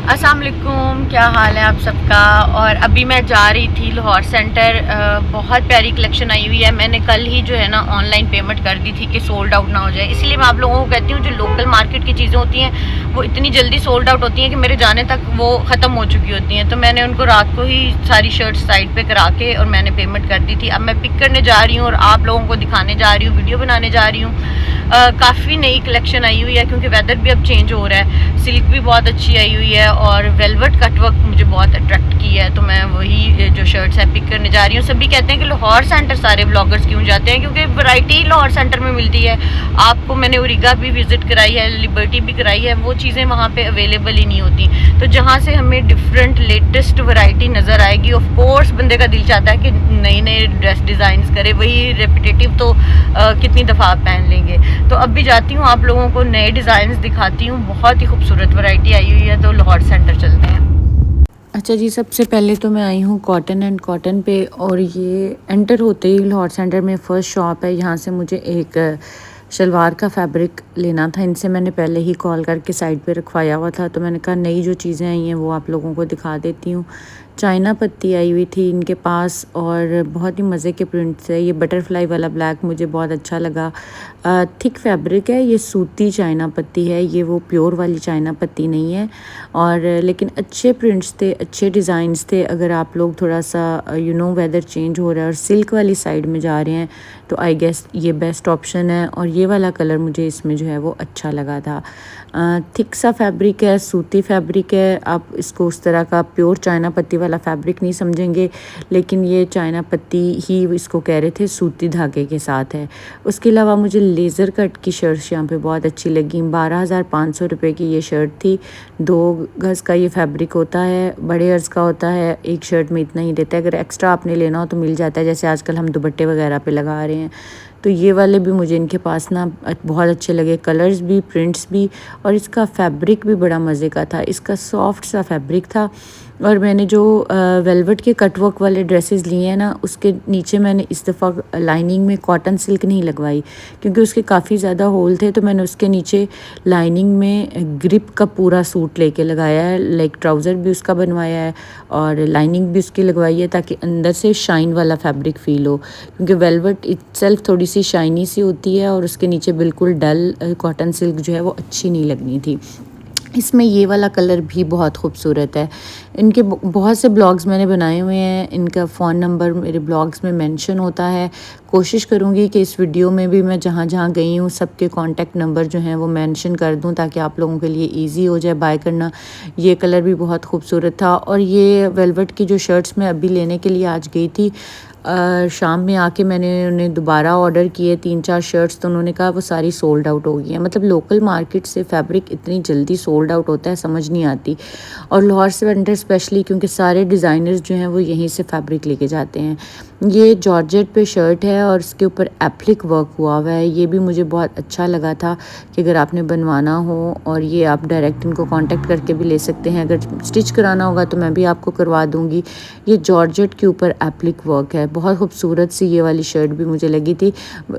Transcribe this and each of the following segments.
अस्सलाम वालेकुम, क्या हाल है आप सबका। और अभी मैं जा रही थी लाहौर सेंटर। बहुत प्यारी कलेक्शन आई हुई है। मैंने कल ही जो है ना ऑनलाइन पेमेंट कर दी थी कि सोल्ड आउट ना हो जाए। इसलिए मैं आप लोगों को कहती हूँ जो लोकल मार्केट की चीज़ें होती हैं वो इतनी जल्दी सोल्ड आउट होती हैं कि मेरे जाने तक वो ख़त्म हो चुकी होती हैं। तो मैंने उनको रात को ही सारी शर्ट्स साइड पे करा के और मैंने पेमेंट कर दी थी। अब मैं पिक करने जा रही हूँ और आप लोगों को दिखाने जा रही हूँ, वीडियो बनाने जा रही हूँ। काफ़ी नई कलेक्शन आई हुई है क्योंकि वेदर भी अब चेंज हो रहा है। सिल्क भी बहुत अच्छी आई हुई है और वेलवेट कटवर्क मुझे बहुत अट्रैक्ट की है। तो मैं वही जो शर्ट्स हैं पिक करने जा रही हूँ। सभी कहते हैं कि लाहौर सेंटर सारे ब्लॉगर्स क्यों जाते हैं, क्योंकि वैरायटी लाहौर सेंटर में मिलती है आपको। मैंने ओरिगा भी विजिट कराई है, लिबर्टी भी कराई है, वो चीज़ें वहाँ पे अवेलेबल ही नहीं होती। तो जहाँ से हमें डिफरेंट लेटेस्ट वैरायटी नज़र आएगी, ऑफ कोर्स बंदे का दिल चाहता है कि नई नई ड्रेस डिज़ाइंस करे। वही रेपिटेटिव तो कितनी दफ़ा आप पहन लेंगे। तो अब भी जाती हूँ, आप लोगों को नए डिज़ाइंस दिखाती हूँ। बहुत ही खूबसूरत वैरायटी आई हुई है। तो लाहौर सेंटर चलते हैं। अच्छा जी, सबसे पहले तो मैं आई हूँ कॉटन एंड कॉटन पे, और ये एंटर होते ही लाहौर सेंटर में फ़र्स्ट शॉप है। यहाँ से मुझे एक शलवार का फैब्रिक लेना था। इनसे मैंने पहले ही कॉल करके साइड पे रखवाया हुआ था, तो मैंने कहा नई जो चीज़ें आई हैं वो आप लोगों को दिखा देती हूँ। चाइना पत्ती आई हुई थी इनके पास और बहुत ही मज़े के प्रिंट्स है। ये बटरफ्लाई वाला ब्लैक मुझे बहुत अच्छा लगा। थिक फैब्रिक है, ये सूती चाइना पत्ती है, ये वो प्योर वाली चाइना पत्ती नहीं है। और लेकिन अच्छे प्रिंट्स थे, अच्छे डिज़ाइंस थे। अगर आप लोग थोड़ा सा वेदर चेंज हो रहा है और सिल्क वाली साइड में जा रहे हैं तो आई गेस ये बेस्ट ऑप्शन है। और ये वाला कलर मुझे इसमें जो है वो अच्छा लगा था। थिक सा फैब्रिक है, सूती फैब्रिक है। आप इसको उस तरह का प्योर चाइना पत्ती वाला फैब्रिक नहीं समझेंगे, लेकिन ये चाइना पत्ती ही इसको कह रहे थे, सूती धागे के साथ है। उसके अलावा मुझे लेज़र कट की शर्ट्स यहाँ पे बहुत अच्छी लगी। 12,500 रुपये की ये शर्ट थी। 2 गज़ का ये फैब्रिक होता है, बड़े अर्ज़ का होता है। एक शर्ट में इतना ही देता है। अगर एक्स्ट्रा आपने लेना हो तो मिल जाता है, जैसे आजकल हम दुपट्टे वगैरह पे लगा रहे हैं। तो ये वाले भी मुझे इनके पास ना बहुत अच्छे लगे, कलर्स भी, प्रिंट्स भी, और इसका फैब्रिक भी बड़ा मज़े का था। इसका सॉफ्ट सा फैब्रिक था। और मैंने जो वेलवेट के कटवर्क वाले ड्रेसेस लिए हैं ना, उसके नीचे मैंने इस दफ़ा लाइनिंग में कॉटन सिल्क नहीं लगवाई, क्योंकि उसके काफ़ी ज़्यादा होल थे। तो मैंने उसके नीचे लाइनिंग में ग्रिप का पूरा सूट लेके लगाया है। लाइक ट्राउज़र भी उसका बनवाया है और लाइनिंग भी उसकी लगवाई है, ताकि अंदर से शाइन वाला फैब्रिक फ़ील हो। क्योंकि वेलवेट इटसेल्फ थोड़ी सी शाइनी सी होती है और उसके नीचे बिल्कुल डल कॉटन सिल्क जो है वो अच्छी नहीं लगनी थी। इसमें ये वाला कलर भी बहुत खूबसूरत है। इनके बहुत से ब्लॉग्स मैंने बनाए हुए हैं, इनका फ़ोन नंबर मेरे ब्लॉग्स में मेंशन होता है। कोशिश करूँगी कि इस वीडियो में भी मैं जहाँ जहाँ गई हूँ सबके कॉन्टैक्ट नंबर जो हैं वो मेंशन कर दूँ, ताकि आप लोगों के लिए ईज़ी हो जाए बाय करना। ये कलर भी बहुत खूबसूरत था। और ये वेलवेट की जो शर्ट्स मैं अभी लेने के लिए आज गई थी, शाम में आके मैंने उन्हें दोबारा ऑर्डर किए 3-4 शर्ट्स, तो उन्होंने कहा वो सारी सोल्ड आउट हो गई हैं। मतलब लोकल मार्केट से फैब्रिक इतनी जल्दी सोल्ड आउट होता है, समझ नहीं आती। और लाहौर सेंटर स्पेशली, क्योंकि सारे डिज़ाइनर्स जो हैं वो यहीं से फैब्रिक लेके जाते हैं। ये जॉर्जेट पे शर्ट है और इसके ऊपर एप्लिक वर्क हुआ हुआ है। ये भी मुझे बहुत अच्छा लगा था कि अगर आपने बनवाना हो, और ये आप डायरेक्ट इनको कांटेक्ट करके भी ले सकते हैं। अगर स्टिच कराना होगा तो मैं भी आपको करवा दूँगी। ये जॉर्जेट के ऊपर एप्लिक वर्क है, बहुत खूबसूरत सी ये वाली शर्ट भी मुझे लगी थी।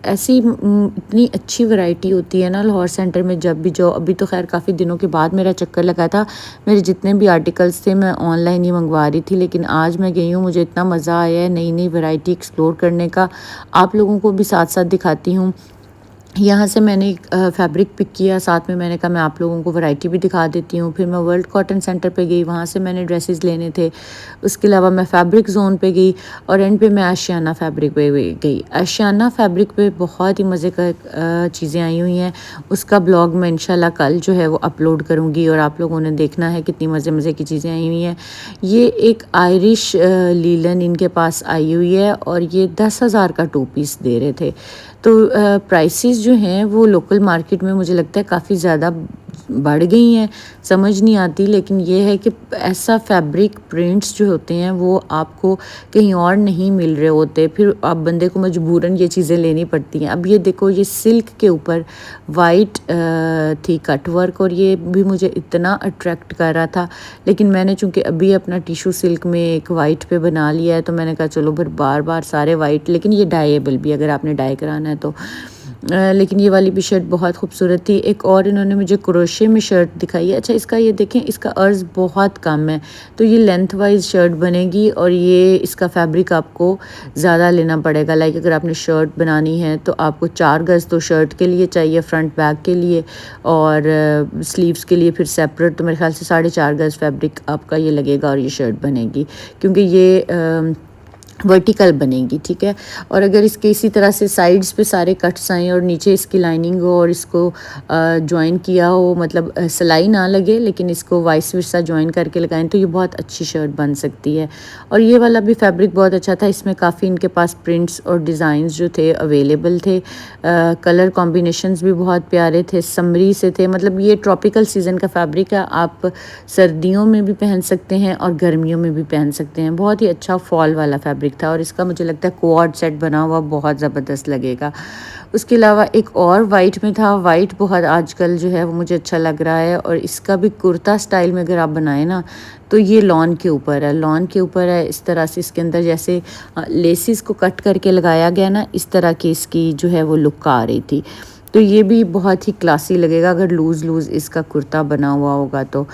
ऐसी इतनी अच्छी वैरायटी होती है ना लाहौर सेंटर में, जब भी जाओ। अभी तो खैर काफ़ी दिनों के बाद मेरा चक्कर लगा था। मेरे जितने भी आर्टिकल्स थे मैं ऑनलाइन ही मंगवा रही थी, लेकिन आज मैं गई हूँ, मुझे इतना मज़ा आया है नई नई वैरायटी एक्सप्लोर करने का। आप लोगों को भी साथ साथ दिखाती हूँ। यहाँ से मैंने एक फैब्रिक पिक किया, साथ में मैंने कहा मैं आप लोगों को वैरायटी भी दिखा देती हूँ। फिर मैं वर्ल्ड कॉटन सेंटर पे गई, वहाँ से मैंने ड्रेसेस लेने थे। उसके अलावा मैं फैब्रिक जोन पे गई और एंड पे मैं आशियाना फैब्रिक पे गई। आशियाना फैब्रिक पे बहुत ही मज़े का चीज़ें आई हुई हैं। उसका ब्लॉग मैं इंशाल्लाह कल जो है वो अपलोड करूँगी, और आप लोगों ने देखना है कितनी मज़े मज़े की चीज़ें आई हुई हैं। ये एक आयरिश लीलन इनके पास आई हुई है, और ये 10,000 का 2 पीस दे रहे थे। तो प्राइसेस जो हैं वो लोकल मार्केट में मुझे लगता है काफ़ी ज़्यादा बढ़ गई हैं, समझ नहीं आती। लेकिन ये है कि ऐसा फैब्रिक प्रिंट्स जो होते हैं वो आपको कहीं और नहीं मिल रहे होते, फिर आप बंदे को मजबूरन ये चीज़ें लेनी पड़ती हैं। अब ये देखो, ये सिल्क के ऊपर वाइट थी कट वर्क, और ये भी मुझे इतना अट्रैक्ट कर रहा था। लेकिन मैंने चूँकि अभी अपना टिशू सिल्क में एक वाइट पे बना लिया है, तो मैंने कहा चलो फिर बार बार सारे वाइट, लेकिन ये डाइएबल भी, अगर आपने डाई कराना है तो। लेकिन ये वाली भी शर्ट बहुत खूबसूरत थी। एक और इन्होंने मुझे क्रोशे में शर्ट दिखाई है। अच्छा, इसका ये देखें, इसका अर्ज़ बहुत कम है, तो ये लेंथ वाइज शर्ट बनेगी और ये इसका फैब्रिक आपको ज़्यादा लेना पड़ेगा। लाइक अगर आपने शर्ट बनानी है तो आपको 4 गज़ तो शर्ट के लिए चाहिए, फ्रंट बैक के लिए, और स्लीव्स के लिए फिर सेपरेट, तो मेरे ख्याल से 4.5 गज़ फैब्रिक आपका ये लगेगा और ये शर्ट बनेगी, क्योंकि ये वर्टिकल बनेगी, ठीक है। और अगर इसके इसी तरह से साइड्स पे सारे कट्स आएँ और नीचे इसकी लाइनिंग हो और इसको जॉइन किया हो, मतलब सिलाई ना लगे लेकिन इसको वाइस वर्सा जॉइन करके लगाएं, तो ये बहुत अच्छी शर्ट बन सकती है। और ये वाला भी फैब्रिक बहुत अच्छा था, इसमें काफ़ी इनके पास प्रिंट्स और डिज़ाइंस जो थे अवेलेबल थे। कलर कॉम्बिनेशंस भी बहुत प्यारे थे, समरी से थे, मतलब ये ट्रॉपिकल सीज़न का फैब्रिक है, आप सर्दियों में भी पहन सकते हैं और गर्मियों में भी पहन सकते हैं। बहुत ही अच्छा फॉल वाला फैब्रिक था और इसका मुझे लगता है क्वाड सेट बना हुआ बहुत ज़बरदस्त लगेगा। उसके अलावा एक और वाइट में था, वाइट बहुत आजकल जो है वो मुझे अच्छा लग रहा है, और इसका भी कुर्ता स्टाइल में अगर आप बनाए ना, तो ये लॉन के ऊपर है, लॉन के ऊपर है। इस तरह से इसके अंदर जैसे लेसिस को कट करके लगाया गया ना, इस तरह की इसकी जो है वो लुक आ रही थी। तो ये भी बहुत ही क्लासी लगेगा अगर लूज़ इसका कुर्ता बना हुआ होगा तो।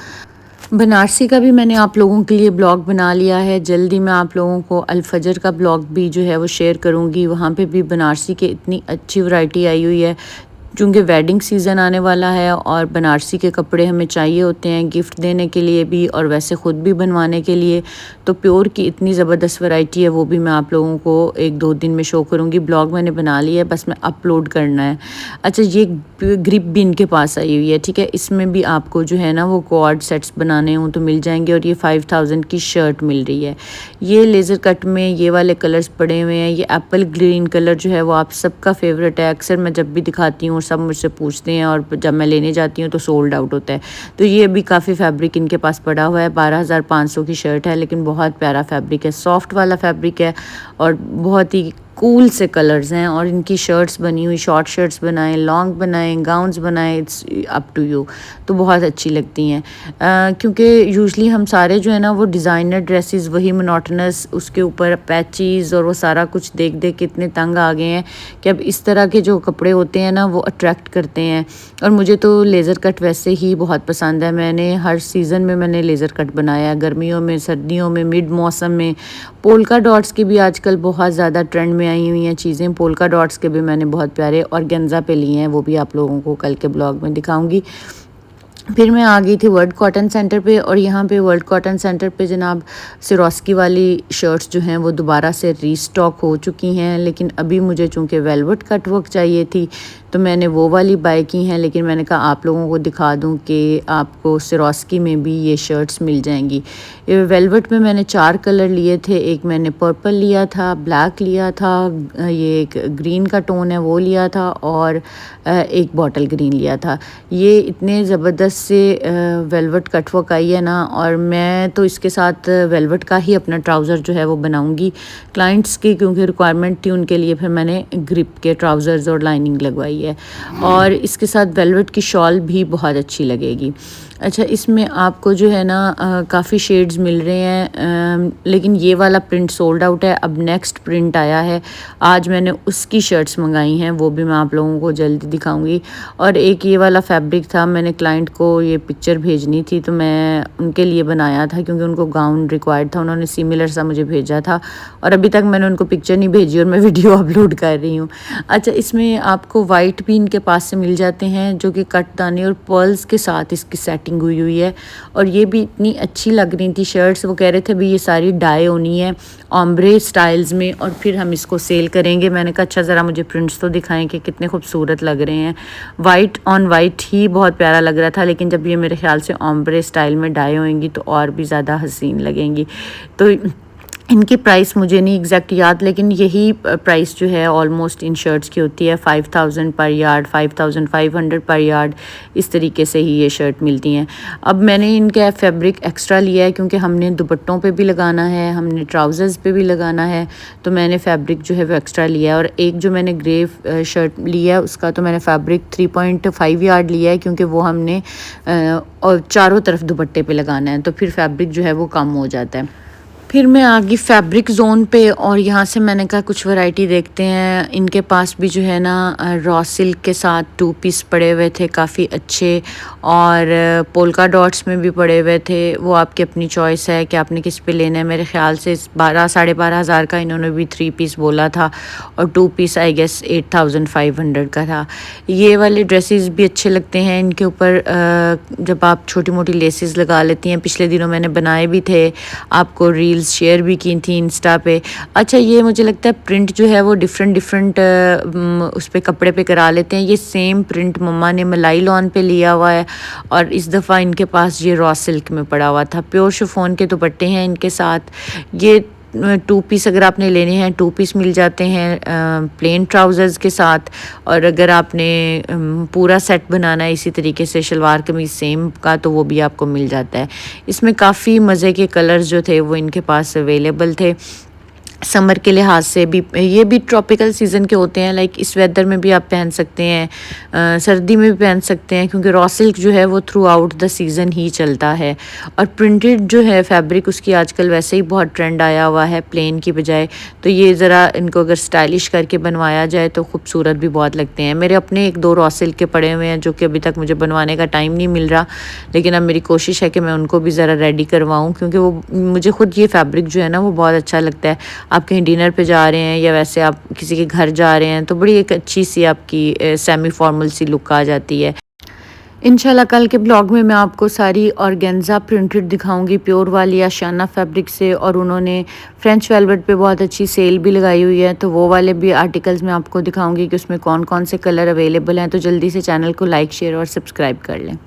बनारसी का भी मैंने आप लोगों के लिए ब्लॉग बना लिया है, जल्दी मैं आप लोगों को अल-फजर का ब्लॉग भी जो है वो शेयर करूँगी। वहाँ पे भी बनारसी की इतनी अच्छी वैरायटी आई हुई है, चूँकि वेडिंग सीज़न आने वाला है और बनारसी के कपड़े हमें चाहिए होते हैं गिफ्ट देने के लिए भी और वैसे ख़ुद भी बनवाने के लिए, तो प्योर की इतनी ज़बरदस्त वैरायटी है, वो भी मैं आप लोगों को 1-2 दिन में शो करूँगी। ब्लॉग मैंने बना लिया है, बस मैं अपलोड करना है। अच्छा, ये ग्रिप भी इनके पास आई हुई है, ठीक है। इसमें भी आपको जो है ना वो क्वाड सेट्स बनाने हों तो मिल जाएंगे, और ये 5000 की शर्ट मिल रही है। ये लेज़र कट में ये वाले कलर्स पड़े हुए हैं, ये एप्पल ग्रीन कलर जो है वो आप सबका फेवरेट है। अक्सर मैं जब भी दिखाती हूँ सब मुझसे पूछते हैं, और जब मैं लेने जाती हूँ तो सोल्ड आउट होता है। तो ये भी काफ़ी फैब्रिक इनके पास पड़ा हुआ है। 12,500 की शर्ट है, लेकिन बहुत प्यारा फैब्रिक है, सॉफ्ट वाला फैब्रिक है और बहुत ही कूल से कलर्स हैं। और इनकी शर्ट्स बनी हुई, शॉर्ट शर्ट्स बनाएं, लॉन्ग बनाएं, गाउन्स बनाएं, इट्स अप टू यू, तो बहुत अच्छी लगती हैं। क्योंकि यूजुअली हम सारे जो है ना वो डिज़ाइनर ड्रेसेस, वही मोनोटोनस, उसके ऊपर पैचेस और वो सारा कुछ देख देख के इतने तंग आ गए हैं कि अब इस तरह के जो कपड़े होते हैं ना वो अट्रैक्ट करते हैं। और मुझे तो लेज़र कट वैसे ही बहुत पसंद है, मैंने हर सीज़न में मैंने लेज़र कट बनाया है, गर्मियों में, सर्दियों में, मिड मौसम में। पोल्का डॉट्स की भी आजकल बहुत ज़्यादा ट्रेंड में आई हुई हैं चीज़ें, पोल्का डॉट्स के भी मैंने बहुत प्यारे ऑर्गेन्जा पे लिए हैं, वो भी आप लोगों को कल के ब्लॉग में दिखाऊंगी। फिर मैं आ गई थी वर्ल्ड कॉटन सेंटर पे, और यहाँ पे वर्ल्ड कॉटन सेंटर पे जनाब सिरोस्की वाली शर्ट्स जो हैं वो दोबारा से रीस्टॉक हो चुकी हैं। लेकिन अभी मुझे चूँकि वेलवेट कट वर्क चाहिए थी तो मैंने वो वाली बाय की हैं, लेकिन मैंने कहा आप लोगों को दिखा दूं कि आपको सिरोस्की में भी ये शर्ट्स मिल जाएंगी। वेलवेट में मैंने 4 कलर लिए थे, एक मैंने पर्पल लिया था, ब्लैक लिया था, ये एक ग्रीन का टोन है वो लिया था, और एक बॉटल ग्रीन लिया था। ये इतने ज़बरदस्त से वेलवेट कटवर्क आई है ना, और मैं तो इसके साथ वेलवेट का ही अपना ट्राउज़र जो है वो बनाऊंगी क्लाइंट्स की, क्योंकि रिक्वायरमेंट थी उनके लिए। फिर मैंने ग्रिप के ट्राउज़र्स और लाइनिंग लगवाई है, और इसके साथ वेलवेट की शॉल भी बहुत अच्छी लगेगी। अच्छा, इसमें आपको जो है ना काफ़ी शेड्स मिल रहे हैं, लेकिन ये वाला प्रिंट सोल्ड आउट है। अब नेक्स्ट प्रिंट आया है, आज मैंने उसकी शर्ट्स मंगाई हैं, वो भी मैं आप लोगों को जल्दी दिखाऊंगी। और एक ये वाला फैब्रिक था, मैंने क्लाइंट को ये पिक्चर भेजनी थी तो मैं उनके लिए बनाया था, क्योंकि उनको गाउन रिक्वायर्ड था, उन्होंने सिमिलर सा मुझे भेजा था, और अभी तक मैंने उनको पिक्चर नहीं भेजी और मैं वीडियो अपलोड कर रही हूँ। अच्छा, इसमें आपको वाइट भी इनके पास से मिल जाते हैं, जो कि कट दाने और पर्ल्स के साथ इसकी सेटिंग हुई है, और ये भी इतनी अच्छी लग रही थी शर्ट्स। वो कह रहे थे भी ये सारी डाई होनी है ऑम्ब्रे स्टाइल्स में, और फिर हम इसको सेल करेंगे। मैंने कहा अच्छा ज़रा मुझे प्रिंट्स तो दिखाएं कि कितने खूबसूरत लग रहे हैं। वाइट ऑन वाइट ही बहुत प्यारा लग रहा था, लेकिन जब ये मेरे ख्याल से ऑम्ब्रे स्टाइल में डाई होंगी तो और भी ज़्यादा हसीन लगेंगी। तो इनकी प्राइस मुझे नहीं एग्जैक्ट याद, लेकिन यही प्राइस जो है ऑलमोस्ट इन शर्ट्स की होती है, 5000 पर यार्ड, 5500 पर यार्ड, इस तरीके से ही ये शर्ट मिलती हैं। अब मैंने इनका फैब्रिक एक्स्ट्रा लिया है, क्योंकि हमने दुपट्टों पे भी लगाना है, हमने ट्राउज़र्स पे भी लगाना है, तो मैंने फैब्रिक जो है वो एक्स्ट्रा लिया है। और एक जो मैंने ग्रे शर्ट लिया है उसका तो मैंने फैब्रिक 3.5 यार्ड लिया है, क्योंकि वो हमने और चारों तरफ दुपट्टे पे लगाना है, तो फिर फैब्रिक जो है वो कम हो जाता है। फिर मैं आ गई फैब्रिक ज़ोन पे और यहाँ से मैंने कहा कुछ वैरायटी देखते हैं। इनके पास भी जो है ना रॉ सिल्क के साथ 2 पीस पड़े हुए थे काफ़ी अच्छे, और पोल्का डॉट्स में भी पड़े हुए थे। वो आपकी अपनी चॉइस है कि आपने किस पे लेना है। मेरे ख्याल से 12-12.5 हज़ार का इन्होंने भी 3 पीस बोला था, और 2 पीस आई गेस 8500 का था। ये वाले ड्रेसेस भी अच्छे लगते हैं। इनके ऊपर जब आप छोटी मोटी लेसेस लगा लेती हैं, पिछले दिनों मैंने बनाए भी थे, आपको रील्स शेयर भी की थी इंस्टा पे। अच्छा, ये मुझे लगता है प्रिंट जो है वो डिफरेंट उस पे कपड़े पे करा लेते हैं। ये सेम प्रिंट मम्मा ने मलाई लॉन पे लिया हुआ है, और इस दफ़ा इनके पास ये रॉ सिल्क में पड़ा हुआ था। प्योर शिफॉन के दुपट्टे हैं इनके साथ। ये 2 पीस अगर आपने लेने हैं 2 पीस मिल जाते हैं प्लेन ट्राउज़र्स के साथ। और अगर आपने पूरा सेट बनाना है इसी तरीके से शलवार कमीज़ सेम का, तो वो भी आपको मिल जाता है। इसमें काफ़ी मज़े के कलर्स जो थे वो इनके पास अवेलेबल थे। समर के लिहाज से भी ये भी ट्रॉपिकल सीज़न के होते हैं, लाइक इस वेदर में भी आप पहन सकते हैं, सर्दी में भी पहन सकते हैं, क्योंकि रॉ सिल्क जो है वो थ्रू आउट द सीज़न ही चलता है। और प्रिंटेड जो है फैब्रिक उसकी आजकल वैसे ही बहुत ट्रेंड आया हुआ है प्लेन की बजाय। तो ये ज़रा इनको अगर स्टाइलिश करके बनवाया जाए तो खूबसूरत भी बहुत लगते हैं। मेरे अपने 1-2 रॉ सिल्क के पड़े हुए हैं जो कि अभी तक मुझे बनवाने का टाइम नहीं मिल रहा, लेकिन अब मेरी कोशिश है कि मैं उनको भी ज़रा रेडी करवाऊँ, क्योंकि वो मुझे खुद ये फैब्रिक जो है ना वो बहुत अच्छा लगता है। आप कहीं डिनर पे जा रहे हैं या वैसे आप किसी के घर जा रहे हैं तो बड़ी एक अच्छी सी आपकी सेमी फॉर्मल सी लुक आ जाती है। इंशाल्लाह कल के ब्लॉग में मैं आपको सारी ऑर्गेन्जा प्रिंटेड दिखाऊंगी, प्योर वाली आशियाना फैब्रिक से। और उन्होंने फ्रेंच वेलवेट पे बहुत अच्छी सेल भी लगाई हुई है, तो वो वाले भी आर्टिकल्स मैं आपको दिखाऊंगी कि उसमें कौन कौन से कलर अवेलेबल हैं। तो जल्दी से चैनल को लाइक शेयर और सब्सक्राइब कर लें।